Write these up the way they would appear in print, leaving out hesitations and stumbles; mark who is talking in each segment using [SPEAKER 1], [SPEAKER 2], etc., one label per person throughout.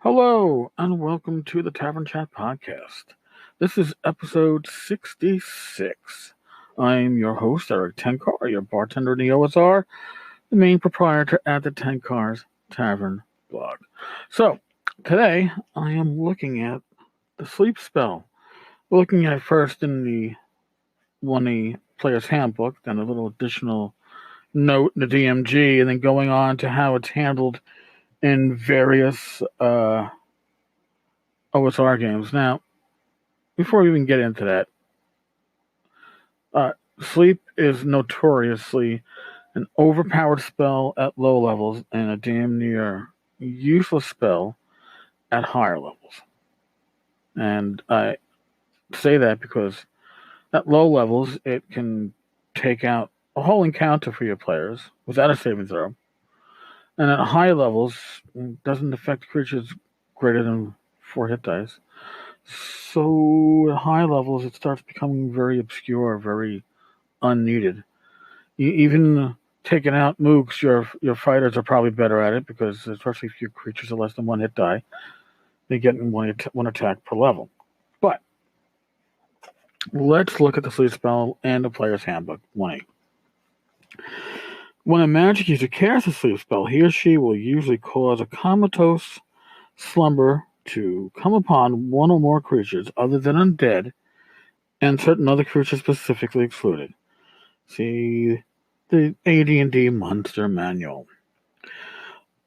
[SPEAKER 1] Hello, and welcome to the Tavern Chat Podcast. This is episode 66. I'm your host, Eric Tenkar, your bartender in the OSR, the main proprietor at the Tenkar's Tavern blog. So, today I am looking at the sleep spell. We're looking at it first in the 1E Player's Handbook, then a little additional note in the DMG, and then going on to how it's handled in various OSR games. Now, before we even get into that, sleep is notoriously an overpowered spell at low levels and a damn near useless spell at higher levels. And I say that because at low levels, it can take out a whole encounter for your players without a saving throw. And at high levels, it doesn't affect creatures greater than 4 hit dice. So at high levels, it starts becoming very obscure, very unneeded. Even taking out mooks, your fighters are probably better at it because, especially if your creatures are less than 1 hit die, they get one attack per level. But let's look at the sleep spell and the Player's Handbook 1A. When a magic user casts a sleep spell, he or she will usually cause a comatose slumber to come upon one or more creatures other than undead and certain other creatures specifically excluded. See the AD&D Monster Manual.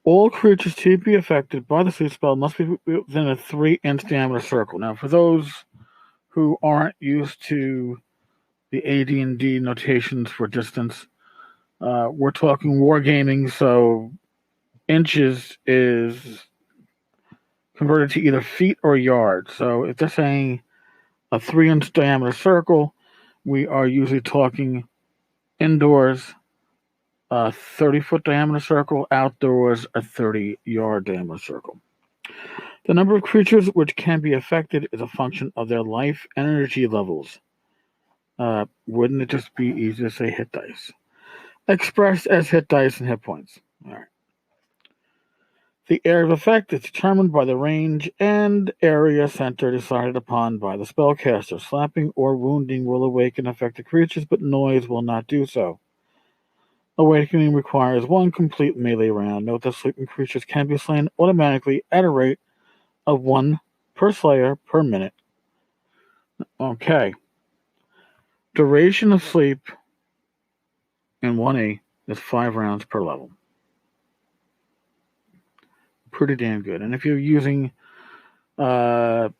[SPEAKER 1] All creatures to be affected by the sleep spell must be within a 3-inch diameter circle. Now, for those who aren't used to the AD&D notations for distance, we're talking wargaming, so inches is converted to either feet or yards. So if they're saying a 3-inch diameter circle, we are usually talking indoors, a 30-foot diameter circle, outdoors, a 30-yard diameter circle. The number of creatures which can be affected is a function of their life energy levels. Wouldn't it just be easy to say hit dice? Expressed as hit dice and hit points. All right. The area of effect is determined by the range and area center decided upon by the spellcaster. Slapping or wounding will awaken affected creatures, but noise will not do so. Awakening requires 1 complete melee round. Note that sleeping creatures can be slain automatically at a rate of 1 per slayer per minute. Okay. Duration of sleep in 1A is 5 rounds per level. Pretty damn good. And if you're using worrying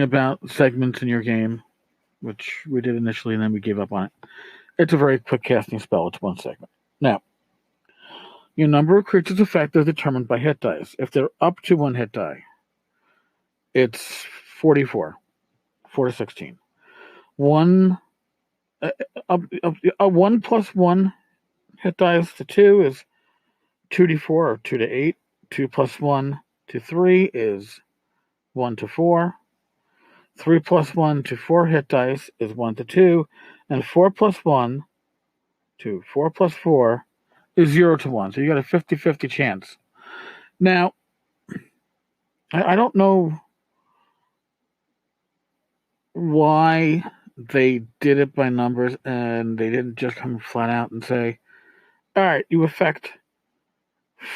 [SPEAKER 1] about segments in your game, which we did initially and then we gave up on it, it's a very quick casting spell. It's 1 segment. Now, your number of creatures affected is determined by hit dice. If they're up to 1 hit die, it's 44, 4 to 16. 1 plus 1 hit dice to 2 is 2d4 or 2 to 8. 2 plus 1 to 3 is 1 to 4. 3 plus 1 to 4 hit dice is 1 to 2. And 4 plus 1 to 4 plus 4 is 0 to 1. So you got a 50-50 chance. Now, I don't know why they did it by numbers and they didn't just come flat out and say, all right, you affect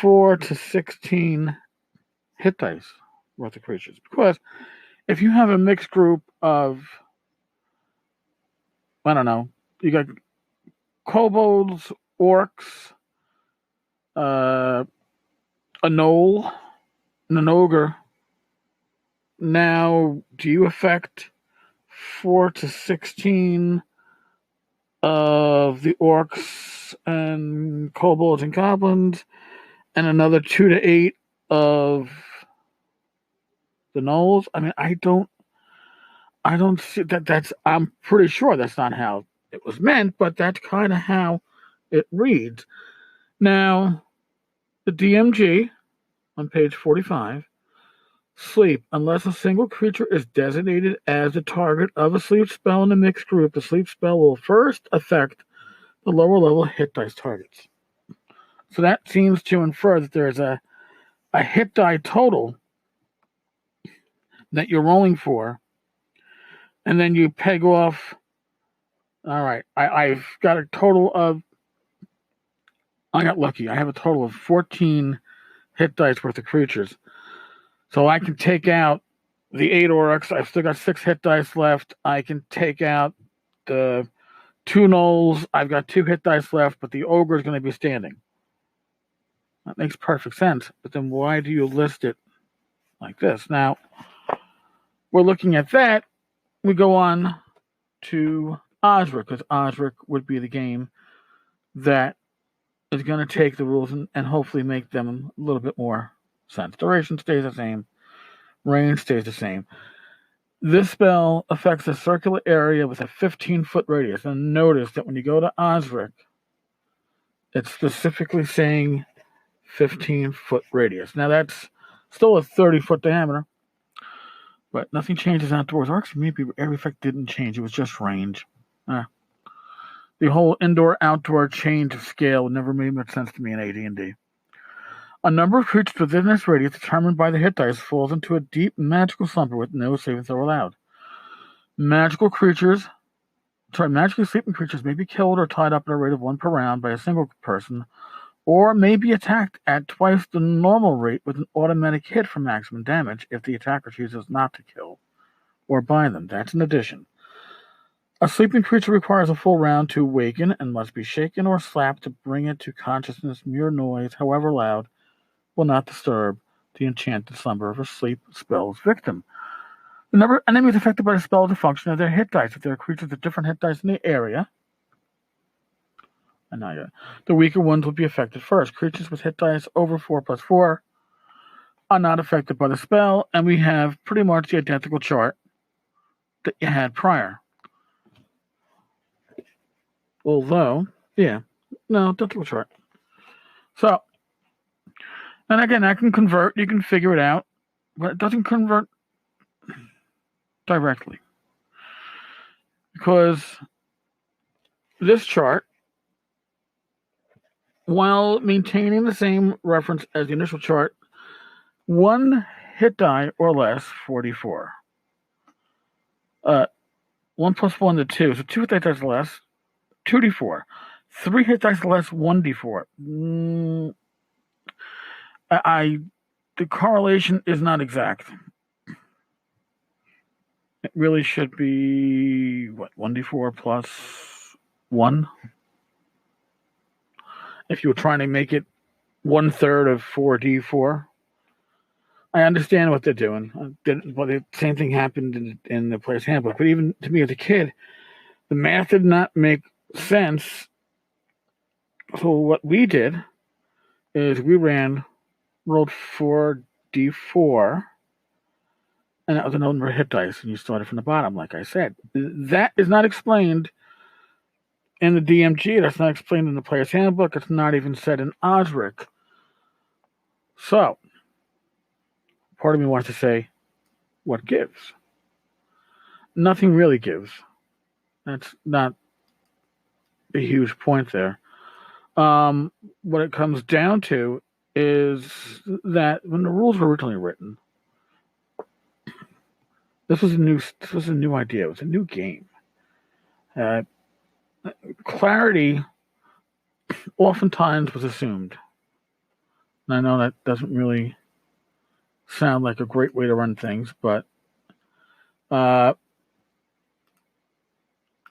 [SPEAKER 1] 4 to 16 hit dice worth of creatures. Because if you have a mixed group of, I don't know, you got kobolds, orcs, a gnoll, and an ogre. Now, do you affect 4 to 16 of the orcs and kobolds and goblins, and another 2 to 8 of the gnolls? I mean, I don't see that. I'm pretty sure that's not how it was meant, but that's kind of how it reads. Now, the DMG on page 45, sleep. Unless a single creature is designated as the target of a sleep spell in a mixed group, the sleep spell will first affect the lower level hit dice targets. So that seems to infer that there's a hit die total that you're rolling for, and then you peg off. All right, I've got a total of. I got lucky. I have a total of 14 hit dice worth of creatures, so I can take out the 8 Aurochs. I've still got 6 hit dice left. I can take out the 2 Gnolls. I've got 2 hit dice left, but the Ogre is going to be standing. That makes perfect sense. But then why do you list it like this? Now, we're looking at that. We go on to Osric, because Osric would be the game that is going to take the rules and hopefully make them a little bit more sense. Duration stays the same. Range stays the same. This spell affects a circular area with a 15-foot radius. And notice that when you go to Osric, it's specifically saying 15-foot radius. Now, that's still a 30-foot diameter, but nothing changes outdoors. Or actually, maybe every effect didn't change. It was just range. The whole indoor-outdoor change of scale never made much sense to me in AD&D. A number of creatures within this radius determined by the hit dice falls into a deep magical slumber with no saving throw allowed. Magically sleeping creatures may be killed or tied up at a rate of 1 per round by a single person, or may be attacked at twice the normal rate with an automatic hit for maximum damage if the attacker chooses not to kill or bind them. That's an addition. A sleeping creature requires a full round to awaken and must be shaken or slapped to bring it to consciousness. Mere noise, however loud, will not disturb the enchanted slumber of a sleep spell's victim. The number of enemies affected by the spell is a function of their hit dice. If there are creatures with different hit dice in the area, the weaker ones will be affected first. Creatures with hit dice over 4+4 are not affected by the spell, and we have pretty much the identical chart that you had prior. Although, identical chart. So, and again, I can convert. You can figure it out, but it doesn't convert directly. Because this chart, while maintaining the same reference as the initial chart, 1 hit die or less, 44. 1 plus 1 to 2, so 2 hit dice or less, 2d4. 3 hit dice or less, 1d4. The correlation is not exact. It really should be, 1d4 plus 1? If you were trying to make it 1/3 of 4d4. I understand what they're doing. The same thing happened in the player's handbook. But even to me as a kid, the math did not make sense. So what we did is we rolled 4d4, and that was a number of hit dice, and you started from the bottom, like I said. That is not explained in the DMG. That's not explained in the player's handbook. It's not even said in Osric. So, part of me wants to say, what gives? Nothing really gives. That's not a huge point there. What it comes down to is that when the rules were originally written, this was a new idea. It was a new game. Clarity oftentimes was assumed. And I know that doesn't really sound like a great way to run things, but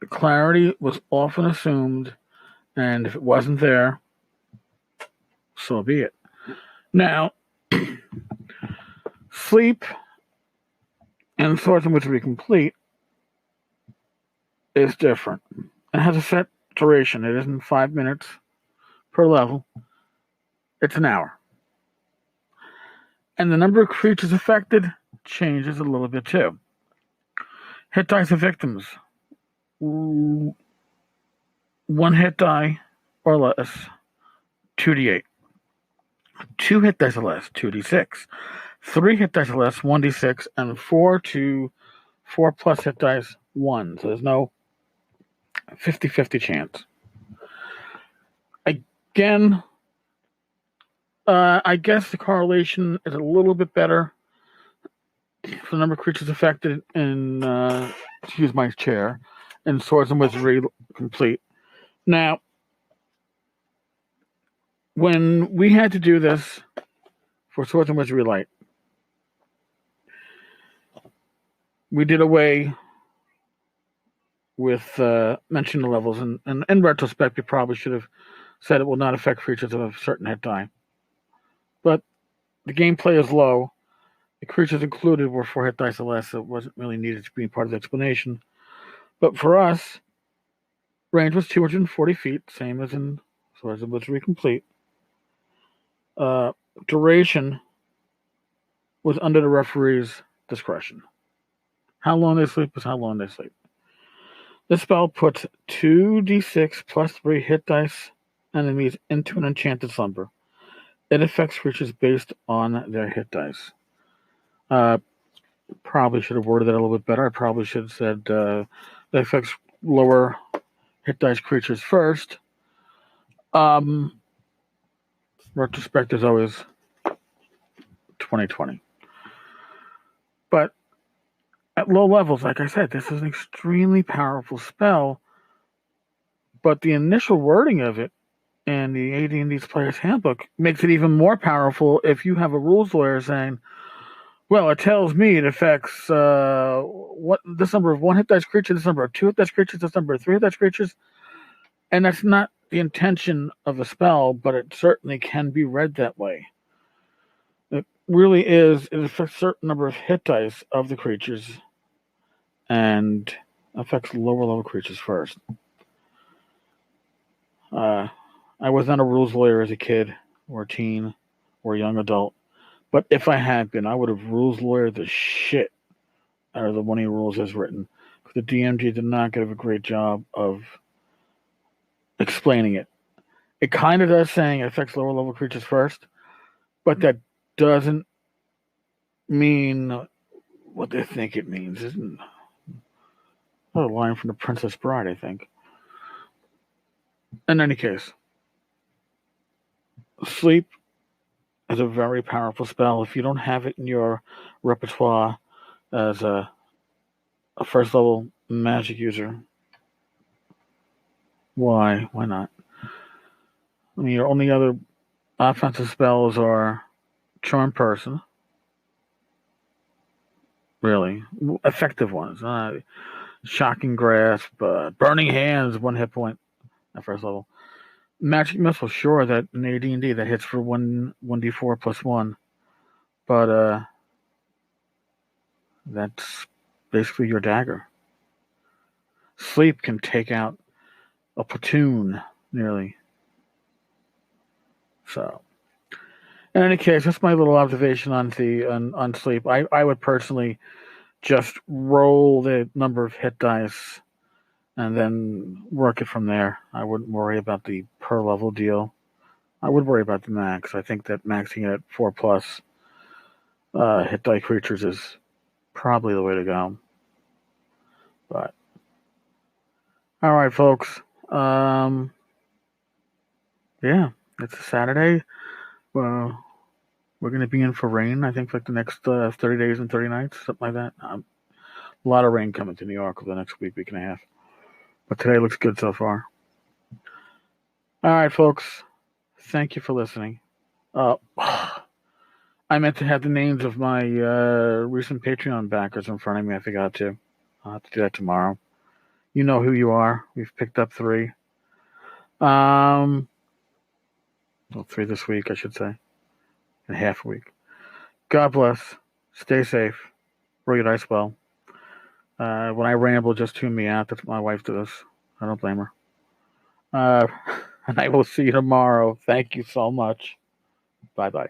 [SPEAKER 1] clarity was often assumed, and if it wasn't there, so be it. Now, sleep and Thoughts in Which We Complete is different. It has a set duration. It isn't 5 minutes per level. It's an hour. And the number of creatures affected changes a little bit too. Hit dice of victims. 1 hit die or less, 2d8. 2 hit dice or less, 2d6. 3 hit dice or less, 1d6. And 4 to 4 plus hit dice, 1. So there's no 50-50 chance. Again, I guess the correlation is a little bit better for the number of creatures affected in, excuse my chair, in Swords and Wizardry Complete. Now, when we had to do this for Swords and Wizardry Light, we did away with mentioning the levels, and in retrospect, we probably should have said it will not affect creatures of a certain hit die. But the gameplay is low. The creatures included were 4 hit dice or less, so it wasn't really needed to be part of the explanation. But for us, range was 240 feet, same as in Swords and Wizardry Complete. Duration was under the referee's discretion. How long they sleep is how long they sleep. This spell puts 2d6 plus 3 hit dice enemies into an enchanted slumber. It affects creatures based on their hit dice. Probably should have worded that a little bit better. I probably should have said it affects lower hit dice creatures first. Retrospect is always 2020. But at low levels, like I said, this is an extremely powerful spell. But the initial wording of it in the AD&D Player's Handbook makes it even more powerful if you have a rules lawyer saying, well, it tells me it affects this number of 1 hit dice creatures, this number of 2 hit dice creatures, this number of 3 hit dice creatures. And that's not the intention of the spell, but it certainly can be read that way. It really is. It affects a certain number of hit dice of the creatures and affects lower level creatures first. I was not a rules lawyer as a kid or a teen or a young adult, but if I had been, I would have rules lawyered the shit out of the one of rules as written. The DMG did not give a great job of explaining it. It kind of does saying it affects lower level creatures first, but that doesn't mean what they think it means. Isn't a line from The Princess Bride, I think. In any case, sleep is a very powerful spell. If you don't have it in your repertoire as a first level magic user, why not? I mean, your only other offensive spells are Charm Person. Really. Effective ones. Shocking Grasp, Burning Hands, 1 hit point at first level. Magic Missile, sure, that in AD&D that hits for 1d4 plus 1. But that's basically your dagger. Sleep can take out a platoon, nearly. So, in any case, that's my little observation on sleep. I would personally just roll the number of hit dice and then work it from there. I wouldn't worry about the per level deal. I would worry about the max. I think that maxing it at 4 plus hit die creatures is probably the way to go. But all right, folks. Yeah, it's a Saturday. Well, we're going to be in for rain, I think, like the next 30 days and 30 nights, something like that. A lot of rain coming to New York over the next week and a half. But today looks good so far. All right, folks. Thank you for listening. I meant to have the names of my recent Patreon backers in front of me. I forgot to. I'll have to do that tomorrow. You know who you are. We've picked up 3. Well, 3 this week, I should say. In half a week. God bless. Stay safe. Roll your dice well. When I ramble, just tune me out. That's what my wife does. I don't blame her. And I will see you tomorrow. Thank you so much. Bye-bye.